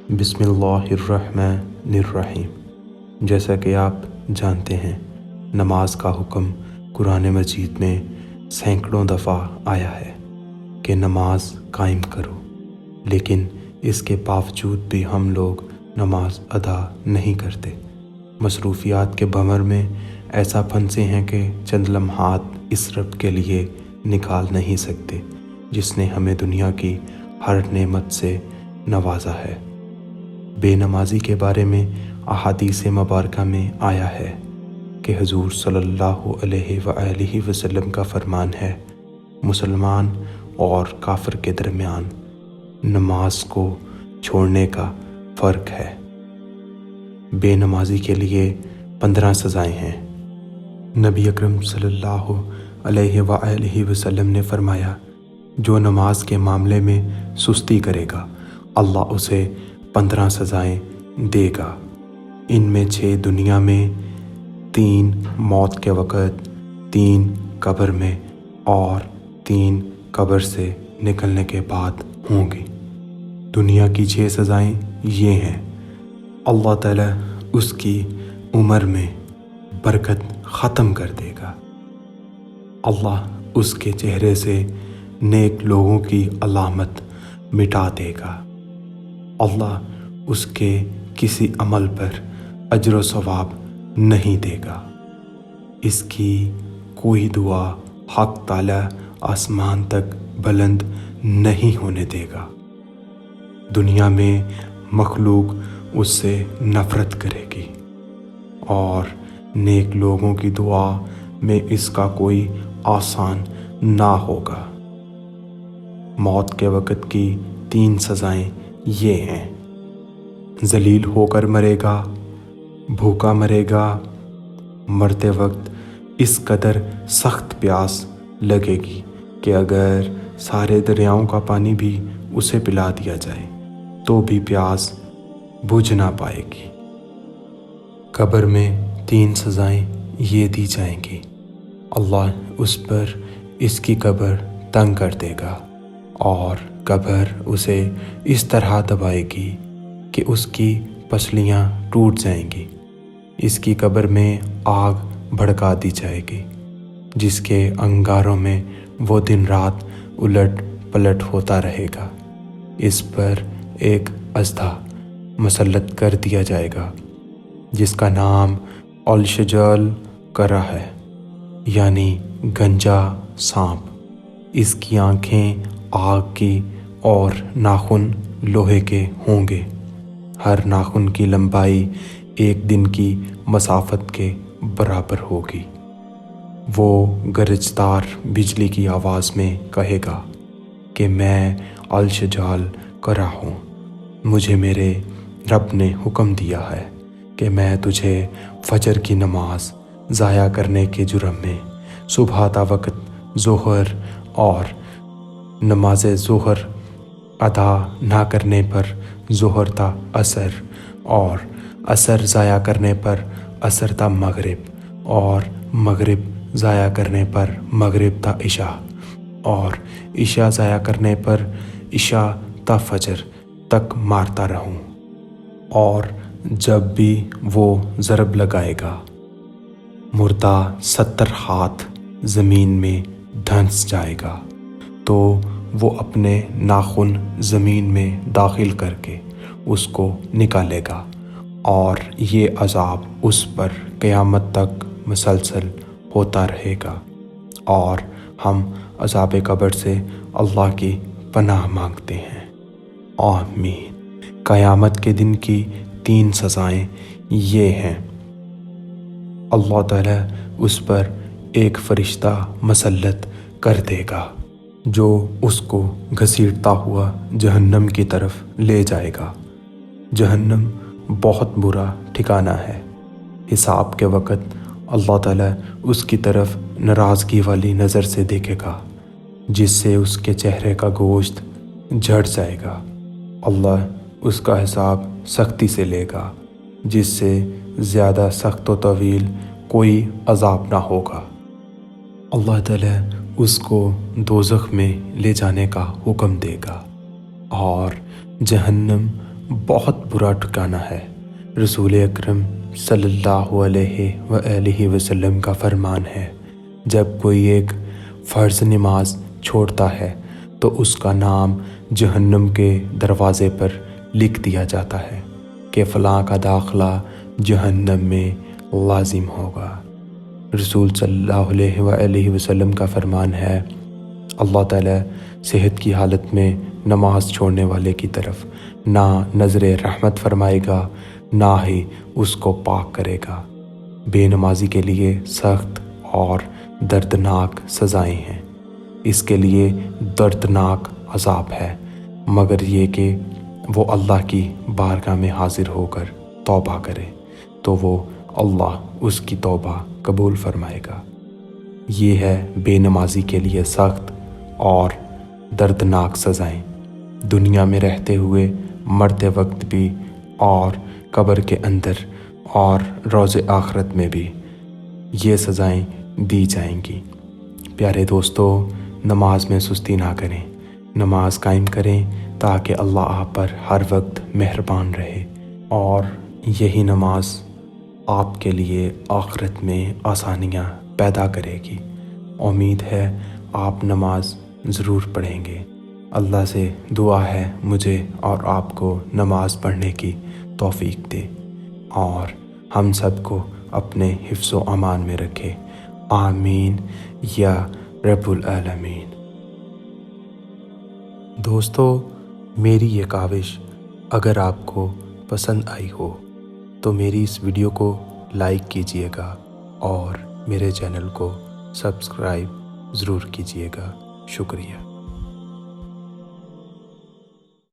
بسم اللہ الرحمن الرحیم۔ جیسا کہ آپ جانتے ہیں، نماز کا حکم قرآن مجید میں سینکڑوں دفعہ آیا ہے کہ نماز قائم کرو، لیکن اس کے باوجود بھی ہم لوگ نماز ادا نہیں کرتے۔ مصروفیات کے بھنور میں ایسا پھنسے ہیں کہ چند لمحات اس رب کے لیے نکال نہیں سکتے جس نے ہمیں دنیا کی ہر نعمت سے نوازا ہے۔ بے نمازی کے بارے میں احادیث مبارکہ میں آیا ہے کہ حضور صلی اللہ علیہ وآلہ وسلم کا فرمان ہے، مسلمان اور کافر کے درمیان نماز کو چھوڑنے کا فرق ہے۔ بے نمازی کے لیے 15 سزائیں ہیں۔ نبی اکرم صلی اللہ علیہ وآلہ وسلم نے فرمایا، جو نماز کے معاملے میں سستی کرے گا اللہ اسے 15 سزائیں دے گا۔ ان میں 6 دنیا میں، 3 موت کے وقت، 3 قبر میں اور 3 قبر سے نکلنے کے بعد ہوں گی۔ دنیا کی 6 سزائیں یہ ہیں: اللہ تعالیٰ اس کی عمر میں برکت ختم کر دے گا، اللہ اس کے چہرے سے نیک لوگوں کی علامت مٹا دے گا، اللہ اس کے کسی عمل پر اجر و ثواب نہیں دے گا، اس کی کوئی دعا حق تعالیٰ آسمان تک بلند نہیں ہونے دے گا، دنیا میں مخلوق اس سے نفرت کرے گی، اور نیک لوگوں کی دعا میں اس کا کوئی آسان نہ ہوگا۔ موت کے وقت کی 3 سزائیں یہ ہیں: ذلیل ہو کر مرے گا، بھوکا مرے گا، مرتے وقت اس قدر سخت پیاس لگے گی کہ اگر سارے دریاؤں کا پانی بھی اسے پلا دیا جائے تو بھی پیاس بجھ نہ پائے گی۔ قبر میں 3 سزائیں یہ دی جائیں گی: اللہ اس پر اس کی قبر تنگ کر دے گا، اور قبر اسے اس طرح دبائے گی کہ اس کی پسلیاں ٹوٹ جائیں گی۔ اس کی قبر میں آگ بھڑکا دی جائے گی جس کے انگاروں میں وہ دن رات الٹ پلٹ ہوتا رہے گا۔ اس پر ایک اژدھا مسلط کر دیا جائے گا جس کا نام الشجال کرہ ہے، یعنی گنجا سانپ۔ اس کی آنکھیں آگ کی اور ناخن لوہے کے ہوں گے، ہر ناخن کی لمبائی 1 دن کی مسافت کے برابر ہوگی۔ وہ گرجدار بجلی کی آواز میں کہے گا کہ میں الشجال کرہ ہوں، مجھے میرے رب نے حکم دیا ہے کہ میں تجھے فجر کی نماز ضائع کرنے کے جرم میں صبح تا وقت ظہر اور نماز ظہر ادا نہ کرنے پر ظہر تا عصر، اور عصر ضائع کرنے پر عصر تا مغرب، اور مغرب ضائع کرنے پر مغرب تا عشاء، اور عشاء ضائع کرنے پر عشاء تا فجر تک مارتا رہوں۔ اور جب بھی وہ ضرب لگائے گا مردہ 70 ہاتھ زمین میں دھنس جائے گا، تو وہ اپنے ناخن زمین میں داخل کر کے اس کو نکالے گا، اور یہ عذاب اس پر قیامت تک مسلسل ہوتا رہے گا۔ اور ہم عذاب قبر سے اللہ کی پناہ مانگتے ہیں، آمین۔ قیامت کے دن کی 3 سزائیں یہ ہیں: اللہ تعالیٰ اس پر ایک فرشتہ مسلط کر دے گا جو اس کو گھسیٹتا ہوا جہنم کی طرف لے جائے گا۔ جہنم بہت برا ٹھکانہ ہے۔ حساب کے وقت اللہ تعالیٰ اس کی طرف ناراضگی والی نظر سے دیکھے گا جس سے اس کے چہرے کا گوشت جھڑ جائے گا۔ اللہ اس کا حساب سختی سے لے گا جس سے زیادہ سخت و طویل کوئی عذاب نہ ہوگا۔ اللہ تعالیٰ اس کو دوزخ میں لے جانے کا حکم دے گا، اور جہنم بہت برا ٹھکانہ ہے۔ رسول اکرم صلی اللہ علیہ وآلہ وسلم کا فرمان ہے، جب کوئی ایک فرض نماز چھوڑتا ہے تو اس کا نام جہنم کے دروازے پر لکھ دیا جاتا ہے کہ فلاں کا داخلہ جہنم میں لازم ہوگا۔ رسول صلی اللہ علیہ وآلہ وسلم کا فرمان ہے، اللہ تعالیٰ صحت کی حالت میں نماز چھوڑنے والے کی طرف نہ نظر رحمت فرمائے گا، نہ ہی اس کو پاک کرے گا۔ بے نمازی کے لیے سخت اور دردناک سزائیں ہیں، اس کے لیے دردناک عذاب ہے، مگر یہ کہ وہ اللہ کی بارگاہ میں حاضر ہو کر توبہ کرے تو وہ اللہ اس کی توبہ قبول فرمائے گا۔ یہ ہے بے نمازی کے لیے سخت اور دردناک سزائیں، دنیا میں رہتے ہوئے، مرتے وقت بھی، اور قبر کے اندر اور روز آخرت میں بھی یہ سزائیں دی جائیں گی۔ پیارے دوستو، نماز میں سستی نہ کریں، نماز قائم کریں تاکہ اللہ آپ پر ہر وقت مہربان رہے، اور یہی نماز آپ کے لیے آخرت میں آسانیاں پیدا کرے گی۔ امید ہے آپ نماز ضرور پڑھیں گے۔ اللہ سے دعا ہے مجھے اور آپ کو نماز پڑھنے کی توفیق دے، اور ہم سب کو اپنے حفظ و امان میں رکھے۔ آمین یا رب العالمین۔ دوستو، میری یہ کاوش اگر آپ کو پسند آئی ہو تو میری اس ویڈیو کو لائک کیجیے گا اور میرے چینل کو سبسکرائب ضرور کیجیے گا۔ شکریہ۔